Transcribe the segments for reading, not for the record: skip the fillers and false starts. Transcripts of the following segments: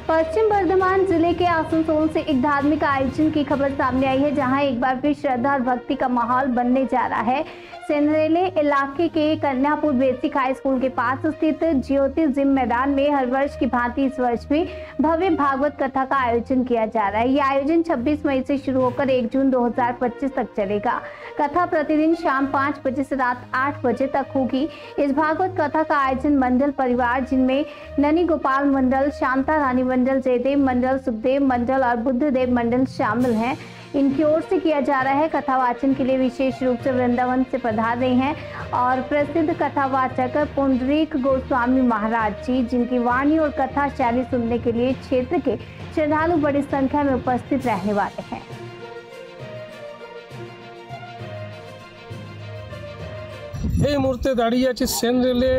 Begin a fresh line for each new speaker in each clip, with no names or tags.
पश्चिम बर्धमान जिले के आसनसोल से एक धार्मिक आयोजन की खबर सामने आई है, जहां एक बार फिर श्रद्धा और भक्ति का माहौल बनने जा रहा है। सेंधरेले इलाके के कन्यापुर बेसिक हाई स्कूल के पास स्थित ज्योति जिम मैदान में हर वर्ष की भांति इस वर्ष भी भव्य भागवत कथा का आयोजन किया जा रहा है। यह आयोजन 26 मई से शुरू होकर 1 जून 2025 तक चलेगा। कथा प्रतिदिन शाम 5 बजे से रात 8 बजे तक होगी। इस भागवत कथा का आयोजन मंडल परिवार, जिनमें ननी गोपाल मंडल, शांता रानी मंडल, जयदेव मंडल, सुखदेव मंडल और बुद्धदेव मंडल शामिल हैं, इनकी ओर से किया जा रहा है। कथावाचन के लिए विशेष रूप से वृंदावन से पधार रहे हैं और प्रसिद्ध कथावाचक पुंडरीक गोस्वामी महाराज जी, जिनकी वाणी और कथा शैली सुनने के लिए क्षेत्र के श्रद्धालु बड़ी संख्या में उपस्थित रहने वाले हैं।
এই মুহূর্তে দাঁড়িয়ে আছে সেনরেলে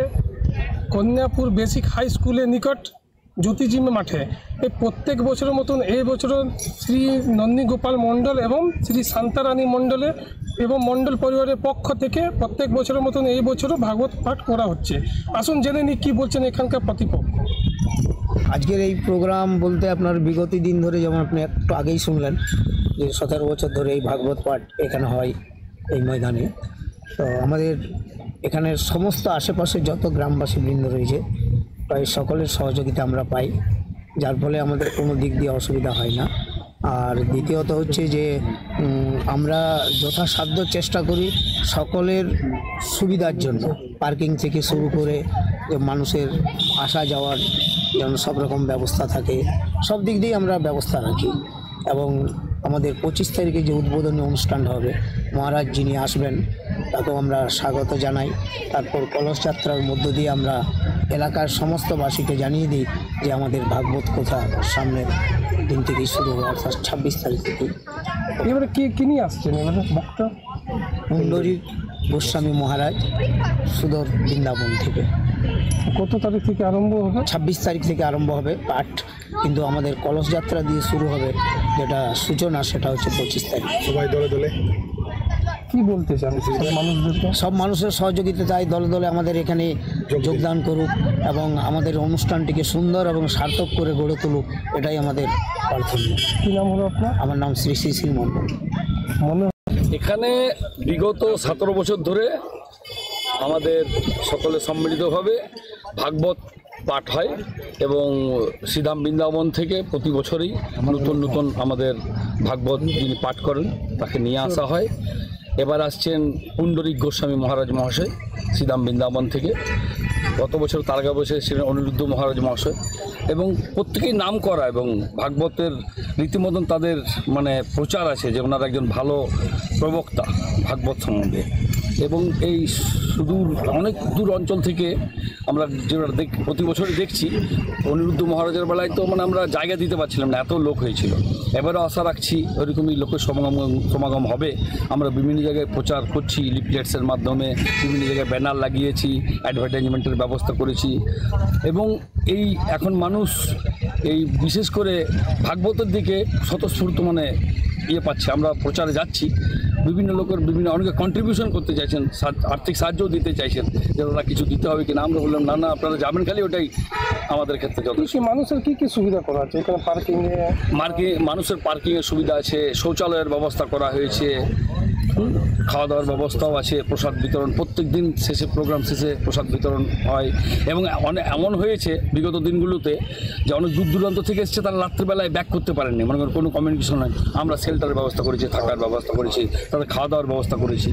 কন্যাপুর বেসিক হাই স্কুলের নিকট জ্যোতিজিম মাঠে। এই প্রত্যেক বছরের মতন এই বছর শ্রী নন্দী গোপাল মণ্ডল এবং শ্রী শান্তারানী মণ্ডলে এবং মণ্ডল পরিবারের পক্ষ থেকে প্রত্যেক বছরের মতন এই বছরও ভাগবত পাঠ করা হচ্ছে। আসুন জেনে নিই কী বলছেন এখানকার প্রতিপক্ষ।
আজকের এই প্রোগ্রাম বলতে আপনার বিগত দিন ধরে, যেমন আপনি একটু আগেই শুনলেন যে 17 বছর ধরে এই ভাগবত পাঠ এখানে হয় এই ময়দানে। তো আমাদের এখানের সমস্ত আশেপাশের যত গ্রামবাসী বৃন্দ রয়েছে প্রায় সকলের সহযোগিতা আমরা পাই, যার ফলে আমাদের কোনো দিক দিয়ে অসুবিধা হয় না। আর দ্বিতীয়ত হচ্ছে যে আমরা যথাসাধ্য চেষ্টা করি সকলের সুবিধার জন্য, পার্কিং থেকে শুরু করে মানুষের আসা যাওয়ার যেন সব রকম ব্যবস্থা থাকে, সব দিক দিয়েই আমরা ব্যবস্থা রাখি। এবং আমাদের 25 তারিখে যে উদ্বোধনী অনুষ্ঠানটা হবে, মহারাজ যিনি আসবেন তাকেও আমরা স্বাগত জানাই। তারপর কলস যাত্রার মধ্য দিয়ে আমরা এলাকার সমস্ত বাসীকে জানিয়ে দিই যে আমাদের ভাগবত কথা সামনের দিন থেকেই শুরু হবে, অর্থাৎ 26 তারিখ থেকে।
এবারে কি নিয়ে আসছেন এবারে বক্তা?
পুণ্ডরীক গোস্বামী মহারাজ, সুদূর বৃন্দাবন থেকে।
কত তারিখ থেকে আরম্ভ হবে?
26 তারিখ থেকে আরম্ভ হবে পাঠ, কিন্তু আমাদের কলস যাত্রা দিয়ে শুরু হবে, যেটা সূচনা সেটা হচ্ছে 25 তারিখ।
সবাই দলে দলে কি বলতে চান মানুষদেরকে?
সব মানুষের সহযোগিতায় দলে দলে আমাদের এখানে যোগদান করুক এবং আমাদের অনুষ্ঠানটিকে সুন্দর এবং সার্থক করে গড়ে তুলুক, এটাই আমাদের প্রার্থনা।
কী নাম হলো আপনার?
আমার নাম শ্রী শ্রী শ্রী মণ্ডল।
এখানে বিগত 17 বছর ধরে আমাদের সকলে সম্মিলিতভাবে ভাগবত পাঠ হয় এবং শ্রীধাম বৃন্দাবন থেকে প্রতি বছরই নতুন নতুন আমাদের ভাগবত যিনি পাঠ করেন তাকে নিয়ে আসা হয়। এবার আসছেন পুণ্ডরীক গোস্বামী মহারাজ মহাশয় শ্রীধাম বৃন্দাবন থেকে। গত বছর তার আগে বছর ছিলেন অনিরুদ্ধ মহারাজ মহাশয়, এবং প্রত্যেকেই নাম করা এবং ভাগবতের রীতিমতন তাদের প্রচার আছে যে ওনারা একজন ভালো প্রবক্তা ভাগবত সম্বন্ধে। এবং এই সুদূর অনেক দূর অঞ্চল থেকে আমরা যেটা প্রতি বছরই দেখছি, অনিরুদ্ধ মহারাজের বেলায় তো আমরা জায়গা দিতে পারছিলাম না, এত লোক হয়েছিল। এবারও আশা রাখছি ওইরকমই লোকের সমাগম হবে। আমরা বিভিন্ন জায়গায় প্রচার করছি, লিফলেটসের মাধ্যমে বিভিন্ন জায়গায় ব্যানার লাগিয়েছি, অ্যাডভার্টাইজমেন্টের ব্যবস্থা করেছি। এবং এই এখন মানুষ এই বিশেষ করে ভাগবতের দিকে স্বতঃস্ফূর্ত পাচ্ছে। আমরা প্রচারে যাচ্ছি, বিভিন্ন লোকের অনেকে কন্ট্রিবিউশন করতে চাইছেন, আর্থিক সাহায্যও দিতে চাইছেন যে ওরা কিছু দিতে হবে কিনা। আমরা বললাম না আপনারা যাবেন, খালি ওটাই আমাদের ক্ষেত্রে যথেষ্ট।
মানুষের কি সুবিধা করা আছে এখানে?
মানুষের পার্কিংয়ের সুবিধা আছে, শৌচালয়ের ব্যবস্থা করা হয়েছে, খাওয়া দাওয়ার ব্যবস্থাও আছে, প্রসাদ বিতরণ প্রত্যেক দিন শেষে, প্রোগ্রাম শেষে প্রসাদ বিতরণ হয়। এবং এমন হয়েছে বিগত দিনগুলোতে যে অনেক দূর দূরান্ত থেকে এসছে, তারা রাত্রিবেলায় ব্যাক করতে পারেননি, মনে করেন কোনো কমিউনিকেশন নয়, আমরা শেল্টারের ব্যবস্থা করেছি, থাকার ব্যবস্থা করেছি, তাদের খাওয়া দাওয়ার ব্যবস্থা করেছি,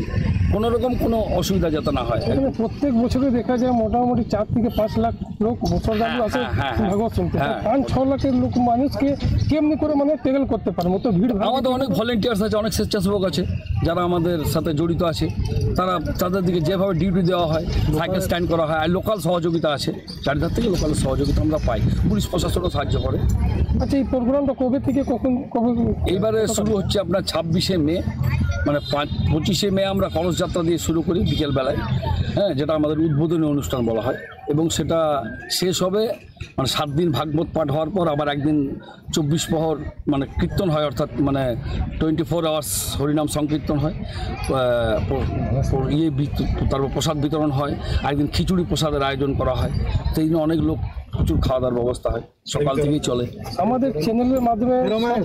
কোনো রকম কোনো অসুবিধা যাতে না হয়।
প্রত্যেক বছরে দেখা যায় মোটামুটি 4 থেকে 5 লাখ লোক শ্রদ্ধালু আসে ভাগবত শুনতে। 5-6 লাখের লোক মানুষকে কেমনি করে ট্যাকেল করতে পারে? মতো ভিড়।
আমাদের অনেক ভলেন্টিয়ার্স আছে, অনেক স্বেচ্ছাসেবক আছে যারা আমাদের সাথে জড়িত আছে। তাদের দিকে যেভাবে ডিউটি দেওয়া হয়, সাইকেল স্ট্যান্ড করা হয়, আর লোকাল সহযোগিতা আছে, চারিধার থেকে লোকাল সহযোগিতা আমরা পাই, পুলিশ প্রশাসনও সাহায্য করে।
আচ্ছা, এই প্রোগ্রামটা কবে থেকে কবে? এইবারে
শুরু হচ্ছে আপনার 26শে মে মানে 25শে মে আমরা কলস যাত্রা দিয়ে শুরু করি বিকেলবেলায়, হ্যাঁ, যেটা আমাদের উদ্বোধনী অনুষ্ঠান বলা হয়, এবং সেটা শেষ হবে মানে 7 দিন ভাগবত পাঠ হওয়ার পর আবার একদিন 24 প্রহর মানে কীর্তন হয়, অর্থাৎ মানে 24 আওয়ার্স হরিনাম সংকীর্তন হয়, তারপর প্রসাদ বিতরণ হয়, একদিন খিচুড়ি প্রসাদের আয়োজন করা হয়। সেই দিন অনেক লোক, প্রচুর খাওয়া দাওয়ার ব্যবস্থা হয়, সকাল থেকেই চলে।
আমাদের চ্যানেলের মাধ্যমে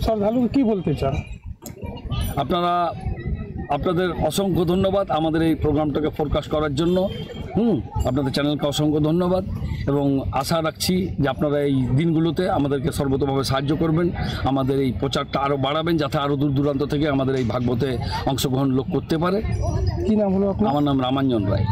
শ্রদ্ধালুকে কি বলতে চান?
আপনাদের অসংখ্য ধন্যবাদ আমাদের এই প্রোগ্রামটাকে ফোরকাস্ট করার জন্য। আপনাদের চ্যানেলকে অসংখ্য ধন্যবাদ, এবং আশা রাখছি যে আপনারা এই দিনগুলোতে আমাদেরকে সর্বতোভাবে সাহায্য করবেন, আমাদের এই প্রচারটা আরও বাড়াবেন, যাতে আরও দূর দূরান্ত থেকে আমাদের এই ভাগবতে অংশগ্রহণ লোক করতে পারে।
কী নাম হলো আপনার?
আমার নাম রামাঞ্জন রায়।